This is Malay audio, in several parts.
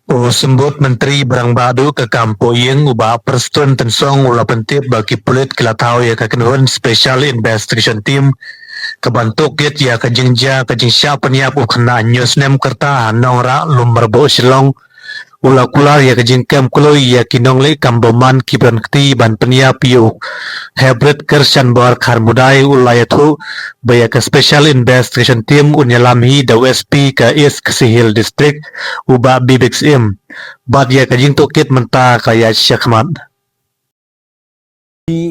O sembut Menteri Barang Badu ke kampo yang ubah persetuan tensong ula pentip bagi pulit kelatau ya kakenhun Special Investigation Team kebantuk yet ya kajengja kajengsia peniap ukna news nem kerta nongra lumbar bo silong ula kular ya kajengkem kulo ya kinongle kamboman kibran kti ban peniap yu hybrid kersan bar karmudai ulayatu baya ke Special Investigation Team unyalami da WSP ke East Kesihil District uba BBXM bad ya kajing tokit menta kaya syakman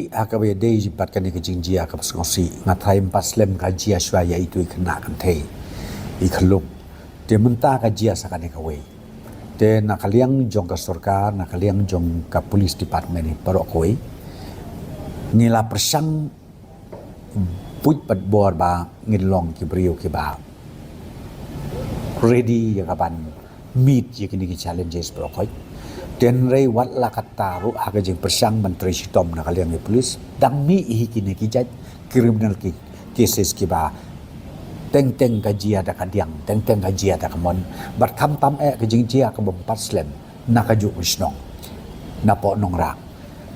akabaya day jibat kani kajing jia kapas ngosi ngatai paslem ka jia shwaya itu ikna kan thei ikhluk te menta ka jia sakane ka wei te nakaliang jong ka sarkar nakaliang jong ka police department ni parok koi nila persang puj pat bor ba ngilong ki brio ki ba ready ya kapan meet ya kini ki challenges parok koi dan rei wat la kataru aga jeng persang menteri sitom na kaliang ni polis dang mi ihi kini kijat criminal ki cases ki ba teng gaji ada kadiang teng gaji ada kamon bat kam tam ke jeng jia ka bompat slem na ka ju wisnong na po nong ra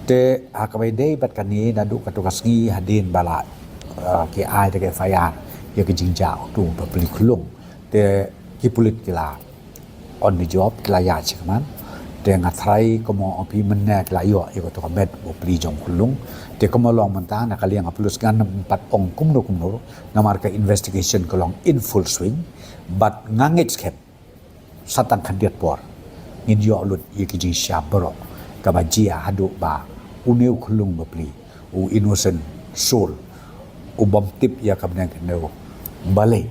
te akabai dei bat kani na du katukas ngi hadin bala ki ai te ke fayar ya ke jeng jao tu ba beli kulung te ki pulit kila on the job kila ya chikaman te ngathrai komo opi mennek la yo iko to kamet bo pli jong kulung te komo long menta na kaliang apulus gan empat ong kumno na marka investigation kolong in full swing but ngangit skep satang kandiat por ngin yo lut yiki ji shabro kabajia hadu ba uneu kulung bo pli u innocent soul u bom tip ya kabnen keno bale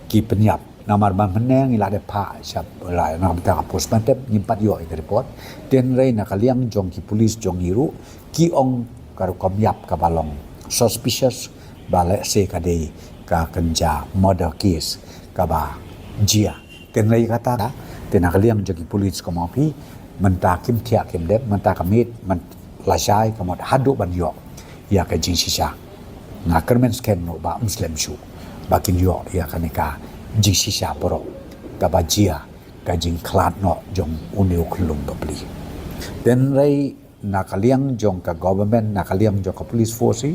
ki penyap namar ban meneng ila de pa sap la nam ta pos mantep nyimpat yo i report ten rei na kaliang jong ki police jong hiru ki ong kar komyap ka balong suspicious bale se ka de ka kenja murder case ka ba jia ten rei kata ten na kaliang jong ki police ko mapi menta kim thia kim dep menta kamit man la shai ka mod hadu ban yo ya ka jing shisha na kermen skem no ba muslim shu bakin yo ya kanika jisi syaporo kabajia kajing klat no jong uneu klung babli den rei nakaliang jong ka government nakaliang jong ka police force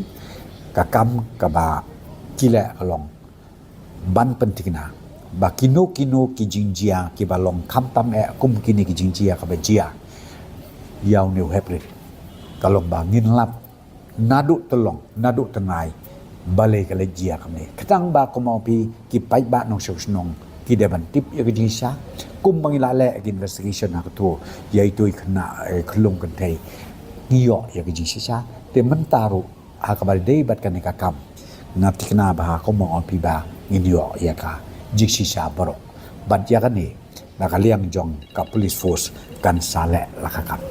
ka kam ka ba kila kalong ban pentingna ba kino ki jingjia ki balong kam tam kum kini ki jingjia ka bajia yau neu hepre kalong ba ngin lap nadu telong nadu tenai balai kala jia kami ketang ba ko mau pi ki pai ba nong shok nong ki deban tip ya ki jinsa kum mangila le investigation nak tu yaitu ikna klung kan thai ngiyo ya ki jinsa te mentaru akabar dei bat kan ka kam ngati kena ba ko mau pi ba ngiyo ya ka jinsa barok bat ya kan ni nakaliang jong ka police force kan sale lakakam